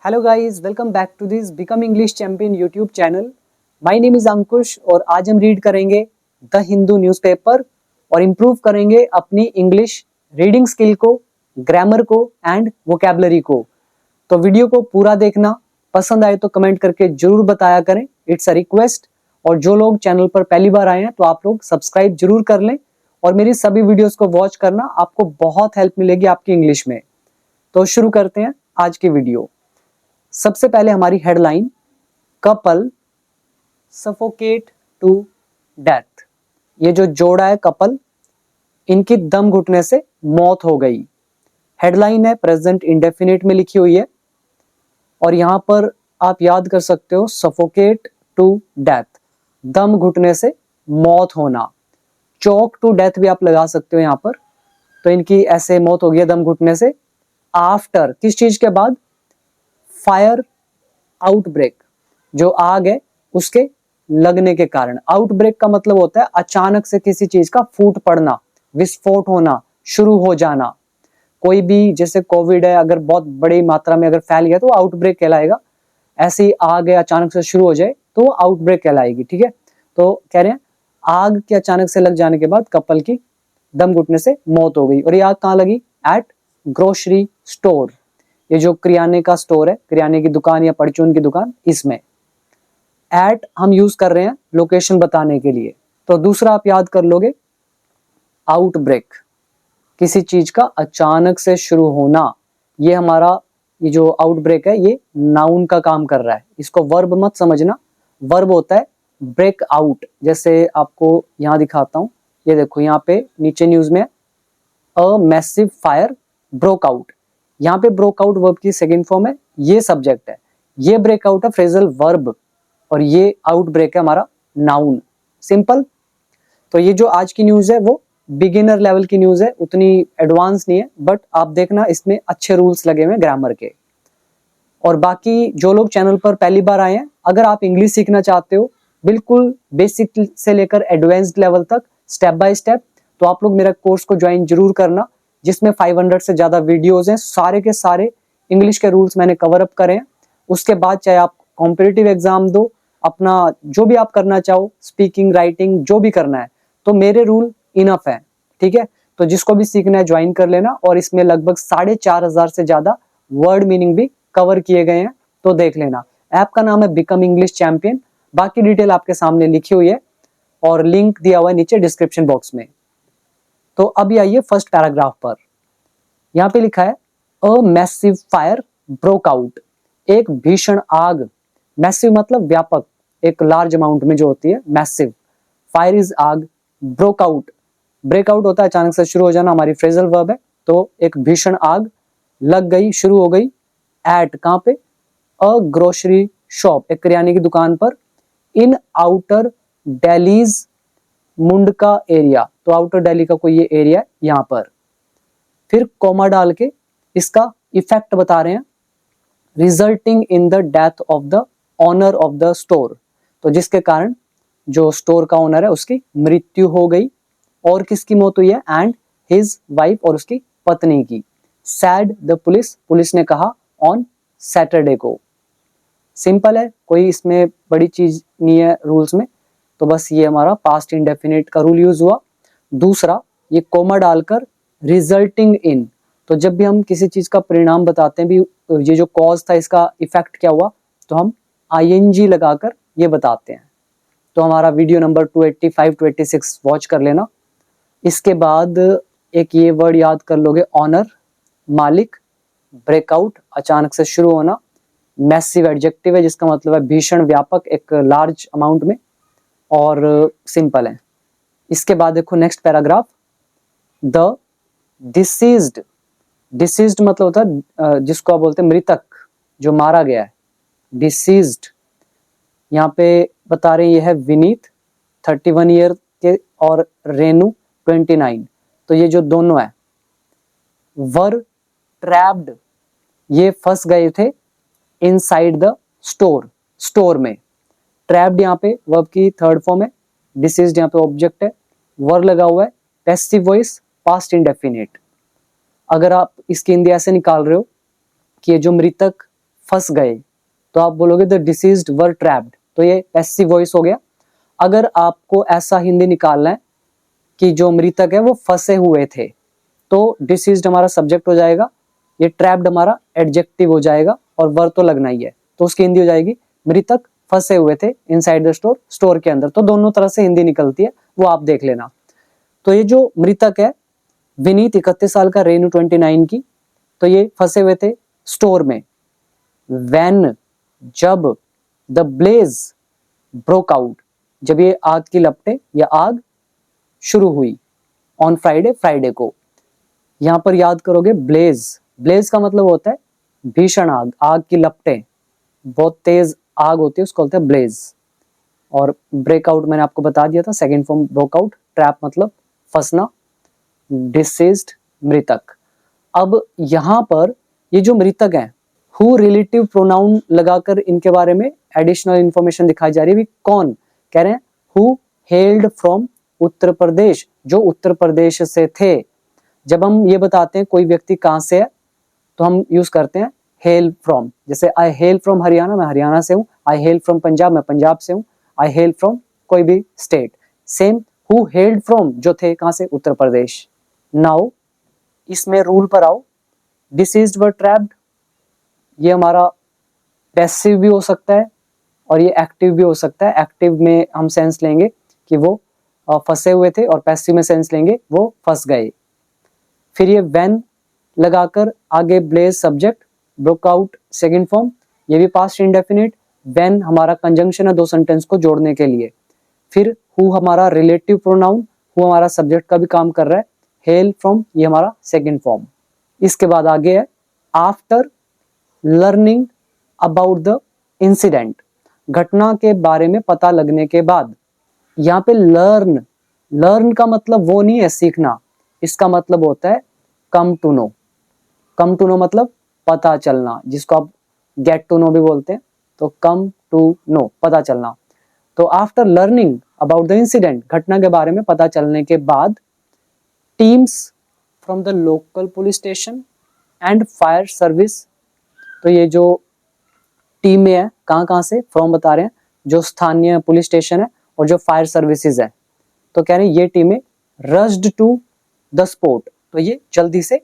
Hello guys, welcome back to this become English champion YouTube channel. My name is Ankush और आज हम read करेंगे the Hindu newspaper और improve करेंगे अपनी इंग्लिश रीडिंग स्किल को, ग्रामर को एंड वोकैबुलरी को। तो वीडियो को पूरा देखना, पसंद आए तो कमेंट करके जरूर बताया करें, इट्स अ रिक्वेस्ट। और जो लोग चैनल पर पहली बार आए हैं तो आप लोग सब्सक्राइब जरूर कर लें और मेरी सभी वीडियोस को वॉच करना, आपको बहुत हेल्प मिलेगी आपकी इंग्लिश में। तो शुरू करते हैं आज की वीडियो। सबसे पहले हमारी headline, couple suffocate to death. ये जो जोड़ा है कपल, इनकी दम घुटने से मौत हो गई। हेडलाइन है प्रेजेंट इंडेफिनिट में लिखी हुई है और यहां पर आप याद कर सकते हो सफोकेट टू डेथ, दम घुटने से मौत होना। चोक टू डेथ भी आप लगा सकते हो यहां पर। तो इनकी ऐसे मौत हो गई दम घुटने से। आफ्टर किस चीज के बाद? फायर आउटब्रेक, जो आग है उसके लगने के कारण। आउटब्रेक का मतलब होता है अचानक से किसी चीज का फूट पड़ना, विस्फोट होना, शुरू हो जाना। कोई भी जैसे कोविड है, अगर बहुत बड़ी मात्रा में अगर फैल गया तो आउटब्रेक कहलाएगा। ऐसी आग है अचानक से शुरू हो जाए तो आउटब्रेक कहलाएगी। ठीक है, तो कह रहे हैं आग के अचानक से लग जाने के बाद कपल की दम घुटने से मौत हो गई। और ये आग कहाँ लगी? At grocery store. ये जो किराने का स्टोर है, किराने की दुकान या परचून की दुकान, इसमें एट हम यूज कर रहे हैं लोकेशन बताने के लिए। तो दूसरा आप याद कर लोगे, आउटब्रेक, किसी चीज का अचानक से शुरू होना। ये हमारा ये जो आउटब्रेक है ये नाउन का काम कर रहा है, इसको वर्ब मत समझना। वर्ब होता है ब्रेक आउट। जैसे आपको यहां दिखाता हूं, ये देखो यहाँ पे नीचे न्यूज में a massive fire broke out. यहाँ पे ब्रोक आउट वर्ब की सेकंड फॉर्म है, ये सब्जेक्ट है। ये ब्रेकआउट है फ्रेजल वर्ब और ये आउटब्रेक है हमारा नाउन। सिंपल। तो ये जो आज की न्यूज है वो बिगिनर लेवल की न्यूज है, उतनी एडवांस नहीं है, बट आप देखना इसमें अच्छे रूल्स लगे हुए हैं ग्रामर के। और बाकी जो लोग चैनल पर पहली बार आए हैं, अगर आप इंग्लिश सीखना चाहते हो बिल्कुल बेसिक से लेकर एडवांस्ड लेवल तक स्टेप बाय स्टेप, तो आप लोग मेरा कोर्स को ज्वाइन जरूर करना, जिसमें 500 से ज्यादा वीडियोस हैं। सारे के सारे इंग्लिश के रूल्स मैंने कवर अप करे हैं। उसके बाद चाहे आप कॉम्पिटिटिव एग्जाम दो, अपना जो भी आप करना चाहो, स्पीकिंग, राइटिंग, जो भी करना है, तो मेरे रूल इनफ है। ठीक है, तो जिसको भी सीखना है ज्वाइन कर लेना। और इसमें लगभग 4500 से ज्यादा वर्ड मीनिंग भी कवर किए गए हैं, तो देख लेना। ऐप का नाम है बिकम इंग्लिश चैंपियन। बाकी डिटेल आपके सामने लिखी हुई है और लिंक दिया हुआ है नीचे डिस्क्रिप्शन बॉक्स में। तो अभी आइए फर्स्ट पैराग्राफ पर। यहां पे लिखा है a massive fire broke out. एक भीषण आग, मैसिव मतलब व्यापक, एक लार्ज अमाउंट में जो होती है मैसिव। फायर इज आग, ब्रोक आउट, ब्रेकआउट होता है अचानक से शुरू हो जाना, हमारी फ्रेजल वर्ब है। तो एक भीषण आग लग गई, शुरू हो गई। एट कहां पे? अ ग्रोसरी शॉप, एक किराने की दुकान पर। इन आउटर दिल्लीज मुंडका एरिया, तो आउटर दिल्ली का कोई ये एरिया है यहां पर। फिर कोमा डाल के इसका इफेक्ट बता रहे हैं, resulting in the death of the owner of the store, तो जिसके कारण जो स्टोर का ओनर है उसकी मृत्यु हो गई। और किसकी मौत हुई है? एंड हिज वाइफ, और उसकी पत्नी की। सैड द पुलिस, पुलिस ने कहा ऑन सैटरडे को। सिंपल है, कोई इसमें बड़ी चीज नहीं है रूल्स में। तो बस ये हमारा पास्ट इंडेफिनिट का रूल यूज हुआ। दूसरा, ये कोमा डालकर रिजल्टिंग इन, तो जब भी हम किसी चीज का परिणाम बताते हैं भी, ये जो कॉज था इसका इफेक्ट क्या हुआ, तो हम आईएनजी लगाकर ये बताते हैं। तो हमारा वीडियो नंबर 285 286 वॉच कर लेना। इसके बाद एक ये वर्ड याद कर लोगे, ऑनर, मालिक, ब्रेकआउट अचानक से शुरू होना, मैसिव एडजेक्टिव है जिसका मतलब है भीषण, व्यापक, एक लार्ज अमाउंट में, और सिंपल है। इसके बाद देखो next paragraph, the deceased, deceased मतलब होता है जिसको आप बोलते हैं मृतक, जो मारा गया है, डिसीज्ड। यहाँ पे बता रहे ये है विनीत 31 ईयर के और रेनू 29। तो ये जो दोनों है, वर ट्रैप्ड, ये फंस गए थे इनसाइड द स्टोर, स्टोर में। ट्रैप्ड यहाँ पे वर्ब की थर्ड फॉर्म है, डिसीज्ड यहाँ पे ऑब्जेक्ट है, वर लगा हुआ है, पैसिव वॉइस, पास्ट इंडेफिनिट। अगर आप इसकी हिंदी ऐसे निकाल रहे हो कि ये जो मृतक फंस गए, तो आप बोलोगे द डिसीज्ड वर ट्रैप्ड, तो ये पैसिव वॉइस हो गया। अगर आपको ऐसा हिंदी निकालना है कि जो मृतक है वो फंसे हुए थे, तो डिसीज्ड हमारा सब्जेक्ट हो जाएगा, ये ट्रैप्ड हमारा एडजेक्टिव हो जाएगा, और वर तो लगना ही है, तो उसकी हिंदी हो जाएगी मृतक फंसे हुए थे इनसाइड द स्टोर, स्टोर के अंदर। तो दोनों तरह से हिंदी निकलती है, वो आप देख लेना। तो ये जो मृतक है विनीत 31 साल का, रेनू 29 की, तो ये फंसे हुए थे स्टोर में। व्हेन, जब, द ब्लेज ब्रोक आउट, जब ये आग की लपटें या आग शुरू हुई, ऑन फ्राइडे, फ्राइडे को। यहां पर याद करोगे ब्लेज, ब्लेज का मतलब होता है भीषण आग, आग की लपटें, बहुत तेज आग होती है उसको बोलते हैं ब्लेज। और ब्रेकआउट मैंने आपको बता दिया था, सेकंड फॉर्म ब्रोकआउट, ट्रैप मतलब फंसना, डिसीज्ड मृतक। अब यहां पर ये जो मृतक हैं, हु रिलेटिव प्रोनाउन लगाकर इनके बारे में एडिशनल इंफॉर्मेशन दिखाई जा रही है। कौन कह रहे हैं? Who held from Uttar Pradesh, जो उत्तर प्रदेश से थे। जब हम ये बताते हैं कोई व्यक्ति कहां से है, तो हम यूज करते हैं हेल फ्रॉम। जैसे आई हेल फ्रॉम हरियाणा, मैं हरियाणा से हूं। आई हेल फ्रॉम पंजाब, मैं पंजाब से हूं। आई हेल फ्रॉम कोई भी state. Same who held from, जो थे कहां से, उत्तर प्रदेश। नाउ इसमें रूल पर आओ, डिसीज्ड वर ट्रैप्ड, ये हमारा पैसिव भी हो सकता है और ये एक्टिव भी हो सकता है। एक्टिव में हम सेंस लेंगे कि वो फंसे हुए थे, और पैसिव में सेंस लेंगे वो फंस गए। फिर ये व्हेन लगाकर आगे blaze subject, broke out second form, ये भी पास्ट इंडेफिनिट। व्हेन हमारा कंजंक्शन है दो सेंटेंस को जोड़ने के लिए। फिर हु हमारा रिलेटिव प्रोनाउन, हु हमारा सब्जेक्ट का भी काम कर रहा है। हेल फ्रॉम ये हमारा सेकेंड फॉर्म। इसके बाद आगे है after learning about the incident, घटना के बारे में पता लगने के बाद। यहाँ पे लर्न, लर्न का मतलब वो नहीं है सीखना, इसका मतलब होता है come to know. Come to know मतलब पता चलना, जिसको आप गेट टू नो भी बोलते हैं। तो कम टू नो, पता चलना। तो after learning about the incident, घटना के बारे में पता चलने के बाद, teams from the local police station and fire service, तो ये जो टीमें है कहाँ कहाँ से, फ्रॉम बता रहे हैं, जो स्थानीय पुलिस स्टेशन है और जो फायर सर्विसेज है। तो कह रहे हैं ये टीमें रश्ड टू द स्पॉट, तो ये जल्दी से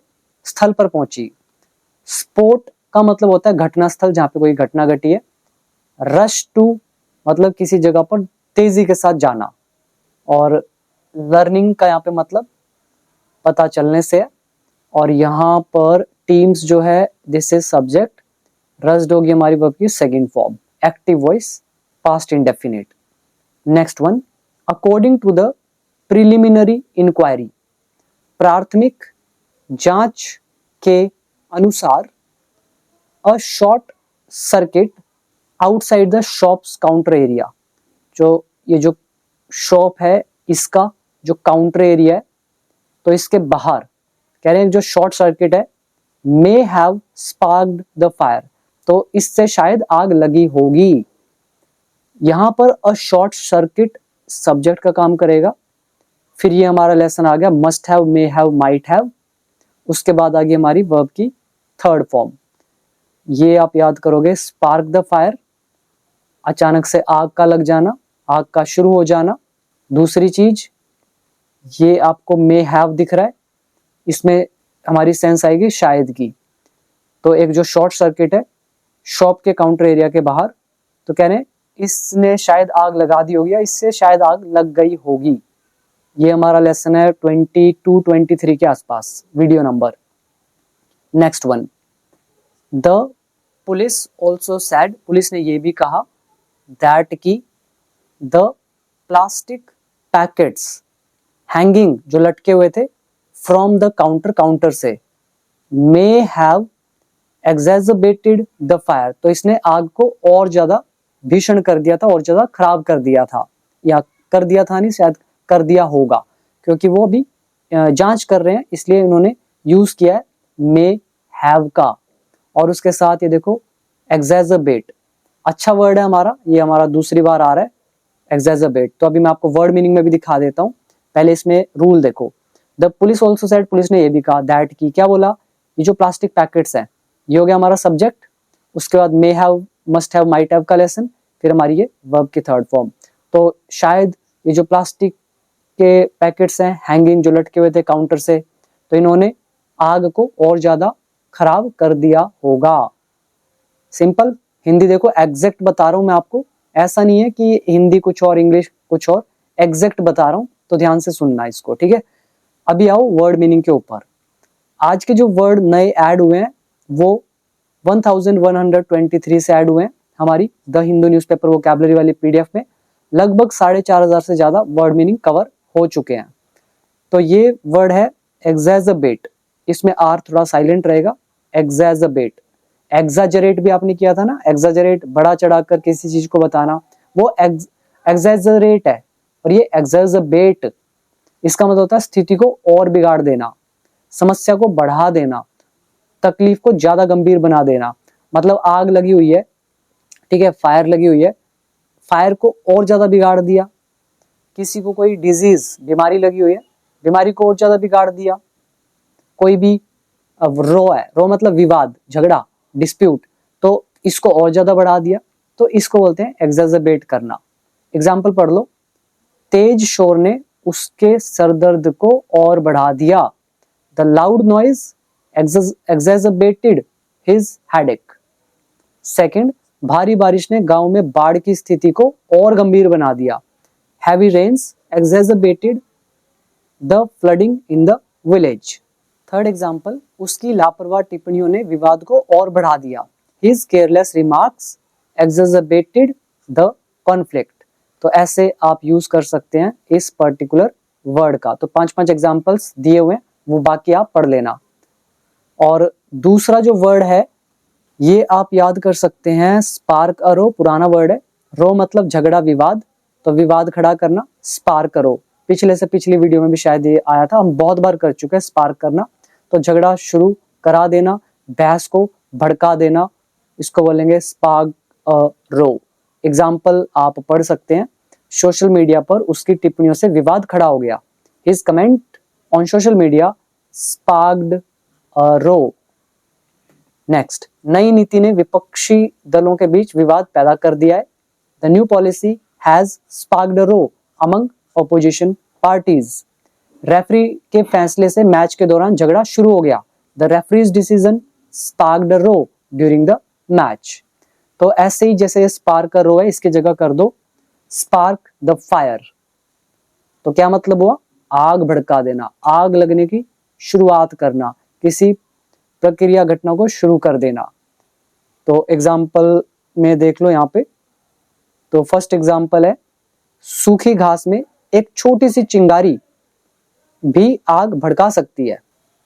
स्थल पर पहुंची। स्पॉट का मतलब होता है घटना स्थल, जहां पे कोई घटना घटी है। रश टू मतलब किसी जगह पर तेजी के साथ जाना। और लर्निंग का यहाँ पे मतलब पता चलने से है। और यहाँ पर टीम्स जो है दिस इज सब्जेक्ट, रश्ड होगी हमारी वर्ब की second form, active voice, past indefinite. Next one, according to the preliminary inquiry, प्राथमिक जांच के अनुसार, a short circuit outside the shops counter area, जो ये जो शॉप है इसका जो काउंटर एरिया है, तो इसके बाहर कह रहे हैं जो शॉर्ट सर्किट है, may have sparked the fire, तो इससे शायद आग लगी होगी। यहां पर अ शॉर्ट सर्किट सब्जेक्ट का काम करेगा। फिर ये हमारा लेसन आ गया must have, may have, might have. उसके बाद आ गई हमारी वर्ब की थर्ड फॉर्म। ये आप याद करोगे, स्पार्क द फायर, अचानक से आग का लग जाना, आग का शुरू हो जाना। दूसरी चीज, ये आपको मे हैव दिख रहा है, इसमें हमारी सेंस आएगी शायद की। तो एक जो शॉर्ट सर्किट है शॉप के काउंटर एरिया के बाहर, तो कह रहे हैं इसने शायद आग लगा दी होगी या इससे शायद आग लग गई होगी। ये हमारा लेसन है 22-23 के आसपास, video number. Next one, the police also sad, police ने ये भी कहा, दैट की द प्लास्टिक पैकेट्स हैंगिंग, जो लटके हुए थे, फ्रॉम द काउंटर, काउंटर से, मे हैव एग्जैजर्बेटेड द फायर, तो इसने आग को और ज्यादा भीषण कर दिया था और ज्यादा खराब कर दिया था। या कर दिया था नहीं, शायद कर दिया होगा, क्योंकि वो अभी जांच कर रहे हैं, इसलिए उन्होंने यूज किया है मे हैव का। और उसके साथ ये देखो एग्जैजर्बेट, अच्छा वर्ड है हमारा, ये हमारा दूसरी बार आ रहा है एग्जैजर्बेट। तो अभी मैं आपको वर्ड मीनिंग में भी दिखा देता हूँ, पहले इसमें रूल देखो। The police also said, police ने ये भी कहा, दैट की क्या बोला, ये जो प्लास्टिक पैकेट्स है ये हो गया हमारा सब्जेक्ट। उसके बाद may have, must have, might have का लेसन, फिर हमारी ये वर्ब की थर्ड फॉर्म। तो शायद ये जो प्लास्टिक के पैकेट्स हैं हैंगिंग, जो लटके हुए थे काउंटर से, तो इन्होंने आग को और ज्यादा खराब कर दिया होगा। सिंपल। हिंदी देखो एग्जैक्ट बता रहा हूं मैं आपको, ऐसा नहीं है कि हिंदी कुछ और इंग्लिश कुछ और, एग्जैक्ट बता रहा हूं, तो ध्यान से सुनना इसको, ठीक है। अभी आओ वर्ड मीनिंग के ऊपर। आज के जो वर्ड नए ऐड हुए हैं वो 1123 से ऐड हुए हैं हमारी द हिंदू न्यूज़पेपर वोकैबुलरी वाली पीडीएफ में। लगभग 4500 से ज्यादा वर्ड मीनिंग कवर हो चुके हैं। तो ये वर्ड है एग्जैजरबेट, इसमें आर थोड़ा साइलेंट रहेगा, एग्जैजरबेट। एग्जाजरेट भी आपने किया था ना, एग्जाजरेट बढ़ा चढ़ाकर किसी चीज को बताना, वो एग्जैजरेट है। और ये एग्जैजरबेट, इसका मतलब होता है स्थिति को और बिगाड़ देना, समस्या को बढ़ा देना, तकलीफ को ज्यादा गंभीर बना देना। मतलब आग लगी हुई है, ठीक है, फायर लगी हुई है, फायर को और ज्यादा बिगाड़ दिया। किसी को कोई डिजीज, बीमारी लगी हुई है, बीमारी को और ज्यादा बिगाड़ दिया। कोई भी रो है, रो मतलब विवाद, झगड़ा, डिस्प्यूट, तो इसको और ज्यादा बढ़ा दिया, तो इसको बोलते हैं एग्जैजरबेट करना। एग्जाम्पल पढ़ लो, तेज शोर ने उसके सरदर्द को और बढ़ा दिया। The loud noise exacerbated his headache। Second, भारी बारिश ने गांव में बाढ़ की स्थिति को और गंभीर बना दिया। Heavy rains exacerbated the flooding in the village। Third example, उसकी लापरवाह टिप्पणियों ने विवाद को और बढ़ा दिया। His careless remarks exacerbated the conflict। तो ऐसे आप यूज कर सकते हैं इस पर्टिकुलर वर्ड का। तो 5 एग्जाम्पल्स दिए हुए हैं, वो बाकी आप पढ़ लेना। और दूसरा जो वर्ड है ये आप याद कर सकते हैं, स्पार्क अ रो, पुराना वर्ड है। रो मतलब झगड़ा, विवाद, तो विवाद खड़ा करना, स्पार्क रो। पिछले से पिछली वीडियो में भी शायद ये आया था, हम बहुत बार कर चुके हैं स्पार्क करना। तो झगड़ा शुरू करा देना, बहस को भड़का देना, इसको बोलेंगे स्पार्क अ रो। एग्जाम्पल आप पढ़ सकते हैं, सोशल मीडिया पर उसकी टिप्पणियों से विवाद खड़ा हो गया। His comment on social media sparked row. Next, नई नीति ने विपक्षी दलों के बीच विवाद पैदा कर दिया है। The new policy has sparked a row among opposition parties. Referee के फैसले से मैच के दौरान झगड़ा शुरू हो गया। The referee's decision sparked a row during the match. तो ऐसे ही जैसे स्पार्क अ रो है, इसकी जगह कर दो स्पार्क द फायर। तो क्या मतलब हुआ? आग भड़का देना, आग लगने की शुरुआत करना, किसी प्रक्रिया घटना को शुरू कर देना। तो एग्जाम्पल में देख लो यहाँ पे। तो फर्स्ट एग्जाम्पल है, सूखी घास में एक छोटी सी चिंगारी भी आग भड़का सकती है।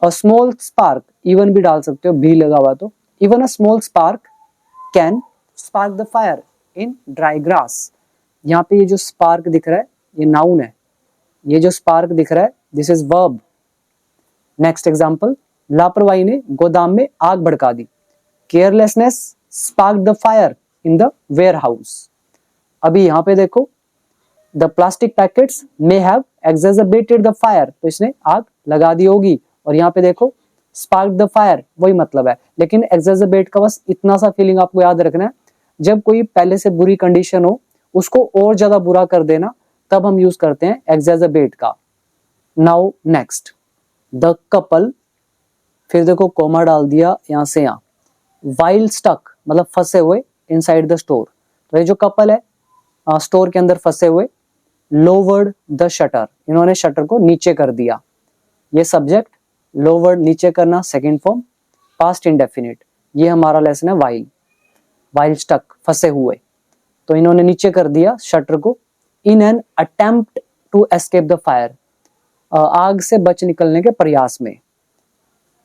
अ स्मॉल स्पार्क, इवन भी डाल सकते हो, भी लगा हुआ तो, even a small spark can spark the fire in dry grass. यहाँ पे ये जो स्पार्क दिख रहा है ये नाउन है, ये जो स्पार्क दिख रहा है this is verb. Next example, लापरवाही ने गोदाम में आग भड़का दी। Carelessness sparked the fire in the warehouse. अभी यहाँ पे देखो, the plastic packets may have exacerbated the fire, तो इसने आग लगा दी होगी। और यहाँ पे देखो स्पार्क द फायर, वही मतलब है, लेकिन एक्सेजरबेट का बस इतना सा फीलिंग आपको याद रखना है, जब कोई पहले से बुरी कंडीशन हो उसको और ज्यादा बुरा कर देना, तब हम यूज करते हैं एक्सेजरबेट का। नाउ नेक्स्ट, द कपल, फिर देखो कोमा डाल दिया यहां से यहां, वाइल स्टक मतलब फंसे हुए, इनसाइड द स्टोर। तो ये जो कपल है स्टोर के अंदर फंसे हुए, लोवर्ड द शटर, इन्होंने शटर को नीचे कर दिया। ये सब्जेक्ट, लोवर्ड नीचे करना, सेकंड फॉर्म, पास्ट इंडेफिनिट। ये हमारा लेसन है वाइल, वाइल स्टक फंसे हुए, तो इन्होंने नीचे कर दिया शटर को। In an attempt to escape the fire, आग से बच निकलने के प्रयास में।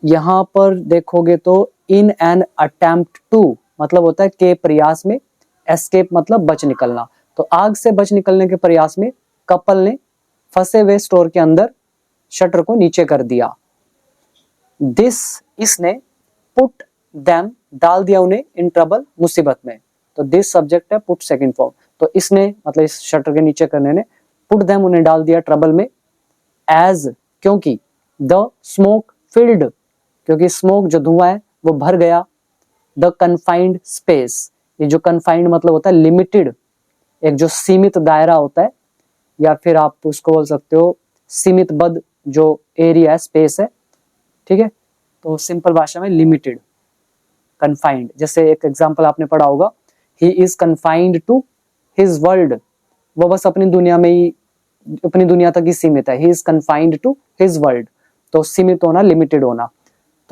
यहां पर देखोगे तो इन एन अटेम्प्ट टू मतलब होता है के प्रयास में, एस्केप मतलब बच निकलना। तो आग से बच निकलने के प्रयास में कपल ने फंसे हुए स्टोर के अंदर शटर को नीचे कर दिया। दिस, इसने, पुट देम डाल दिया उन्हें, इन ट्रबल मुसीबत में। तो दिस सब्जेक्ट है, पुट सेकंड फॉर्म। तो इसने मतलब इस शटर के नीचे करने ने, पुट देम उन्हें डाल दिया ट्रबल में। एज, क्योंकि, द स्मोक फिल्ड, क्योंकि स्मोक जो धुआं है वो भर गया, द कन्फाइंड स्पेस, ये जो कन्फाइंड मतलब होता है लिमिटेड, एक जो सीमित दायरा होता है, या फिर आप उसको बोल सकते हो सीमित बद्ध जो एरिया है, स्पेस है, ठीक है। तो सिंपल भाषा में लिमिटेड, कन्फाइंड। जैसे एक एग्जांपल आपने पढ़ा होगा, he is confined to his world, वो बस अपनी दुनिया में ही, अपनी दुनिया तक ही सीमित है। He is confined to his world, तो सीमित होना, लिमिटेड होना,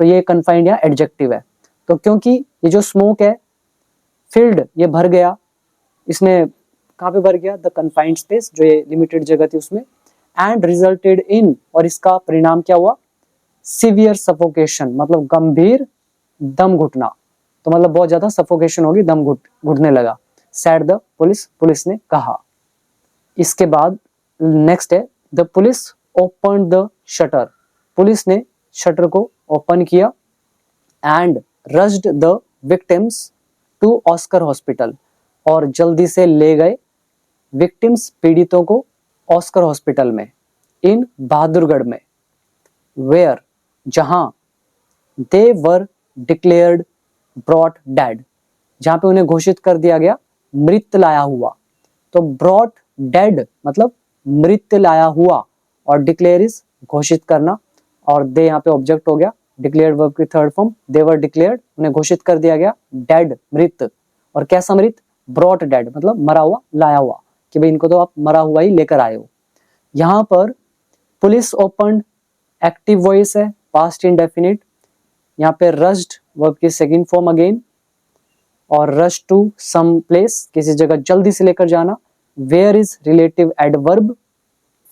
तो ये कन्फाइंड या एडजेक्टिव है। तो क्योंकि ये जो स्मोक है, फिल्ड, ये भर गया, इसने कहाँ पे भर गया, द कन्फाइंड स्पेस, जो ये लिमिटेड जगह थी उसमें, एंड रिजल्टेड इन, और इसका परिणाम क्या हुआ, सीवियर सफोकेशन, मतलब गंभीर दम घुटना, तो मतलब बहुत ज्यादा सफोकेशन होगी, दम घुटने लगा, सैड द पुलिस, पुलिस ने कहा। इसके बाद नेक्स्ट है, the police open the shutter, police ने शटर को ओपन किया, and rushed the victims to Oscar hospital, और जल्दी से ले गए विक्टिम्स, पीड़ितों को ऑस्कर हॉस्पिटल में, इन बहादुरगढ़ में, वेयर, जहां, दे वर डिक्लेयर्ड ब्रॉट डेड, जहां पे उन्हें घोषित कर दिया गया मृत लाया हुआ। तो ब्रॉट डेड मतलब मृत लाया हुआ, और डिक्लेयर इज घोषित करना, और दे यहाँ पे ऑब्जेक्ट हो गया, डिक्लेयर्ड वर्ब की थर्ड फॉर्म, दे वर डिक्लेयर्ड, उन्हें घोषित कर दिया गया, डेड मृत, और कैसा मृत, ब्रॉट डेड मतलब मरा हुआ, लाया हुआ, कि भाई इनको तो आप मरा हुआ ही लेकर आए हो। यहाँ पर पुलिस ओपन एक्टिव वॉइस है, पास्ट इंडेफिनिट, यहाँ पे रश्ड वर्ब की सेकंड फॉर्म अगेन, और रश टू सम प्लेस, किसी जगह जल्दी से लेकर जाना, वेयर इज रिलेटिव एडवर्ब,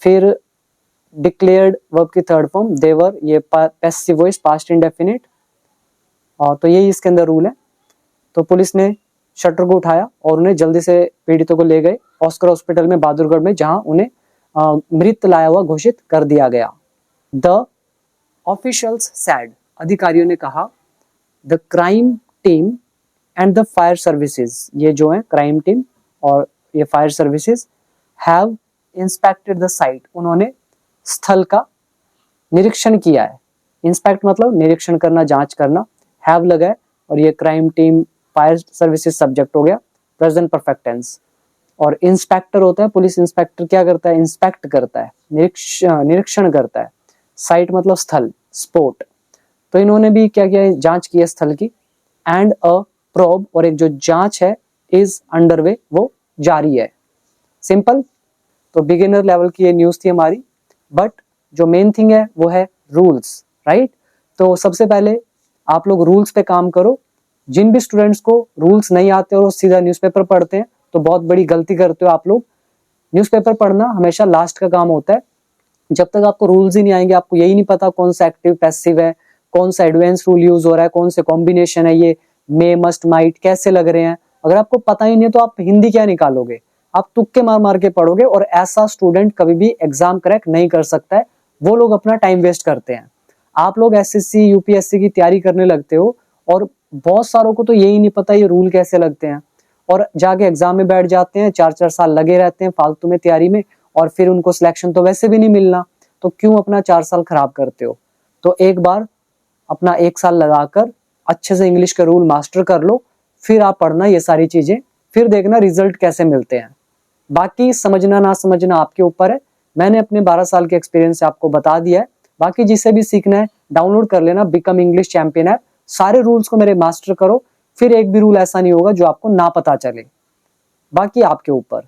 फिर डिक्लेयर्ड वर्ब की थर्ड फॉर्म, देवर, ये पैसिव वॉइस, पास्ट इंडेफिनिट, और तो यही इसके अंदर रूल है। तो पुलिस ने शटर को उठाया और उन्हें जल्दी से पीड़ितों को ले गए ऑस्कर हॉस्पिटल में, बहादुरगढ़ में, जहां उन्हें मृत लाया हुआ घोषित कर दिया गया। द ऑफिशियल्स सैड, अधिकारियों ने कहा, the crime team and the fire services, ये जो है क्राइम टीम और ये fire services, have inspected the site, उन्होंने स्थल का निरीक्षण किया है। इंस्पेक्ट मतलब निरीक्षण करना, जांच करना, हैव लगा है, और ये crime team, fire services subject हो गया, प्रेजेंट परफेक्ट टेंस। और इंस्पेक्टर होता है, पुलिस इंस्पेक्टर क्या करता है, इंस्पेक्ट करता है, निरीक्षण करता है। साइट मतलब स्थल, स्पॉट, तो इन्होंने भी क्या किया, जांच की है स्थल की। एंड अ प्रोब, और एक जो जांच है, इज अंडरवे, वो जारी है। सिंपल। तो बिगिनर लेवल की ये न्यूज थी हमारी, बट जो मेन थिंग है वो है रूल्स, राइट। तो सबसे पहले आप लोग रूल्स पे काम करो। जिन भी स्टूडेंट्स को रूल्स नहीं आते और वो सीधा न्यूज़पेपर पढ़ते हैं, तो बहुत बड़ी गलती करते हो आप लोग। न्यूज़पेपर पढ़ना हमेशा लास्ट का काम होता है। जब तक आपको रूल्स ही नहीं आएंगे, आपको यही नहीं पता कौन सा एक्टिव पैसिव है, कौन सा एडवांस रूल यूज हो रहा है, कौन से कॉम्बिनेशन है, ये मे, मस्ट, माइट कैसे लग रहे हैं, अगर आपको पता ही नहीं है तो आप हिंदी क्या निकालोगे, आप तुक्के मार मार के पढ़ोगे। और ऐसा स्टूडेंट कभी भी एग्जाम क्रैक नहीं कर सकता है, वो लोग अपना टाइम वेस्ट करते हैं। आप लोग एसएससी यूपीएससी की तैयारी करने लगते हो और बहुत सारों को तो यही नहीं पता ये रूल कैसे लगते हैं, और जाके एग्जाम में बैठ जाते हैं, 4-4 साल लगे रहते हैं फालतू में तैयारी में, और फिर उनको सिलेक्शन तो वैसे भी नहीं मिलना, तो क्यों अपना 4 साल खराब करते हो। तो एक बार अपना 1 साल लगाकर अच्छे से इंग्लिश के रूल मास्टर कर लो, फिर आप पढ़ना ये सारी चीजें, फिर देखना रिजल्ट कैसे मिलते हैं। बाकी समझना ना समझना आपके ऊपर है। मैंने अपने 12 साल के एक्सपीरियंस से आपको बता दिया है। बाकी जिसे भी सीखना है डाउनलोड कर लेना बिकम इंग्लिश चैंपियन ऐप, सारे रूल्स को मेरे मास्टर करो, फिर एक भी रूल ऐसा नहीं होगा जो आपको ना पता चले। बाकी आपके ऊपर।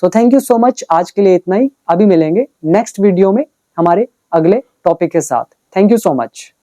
So thank you so much, आज के लिए इतना ही। अभी मिलेंगे नेक्स्ट वीडियो में हमारे अगले टॉपिक के साथ। Thank you so much.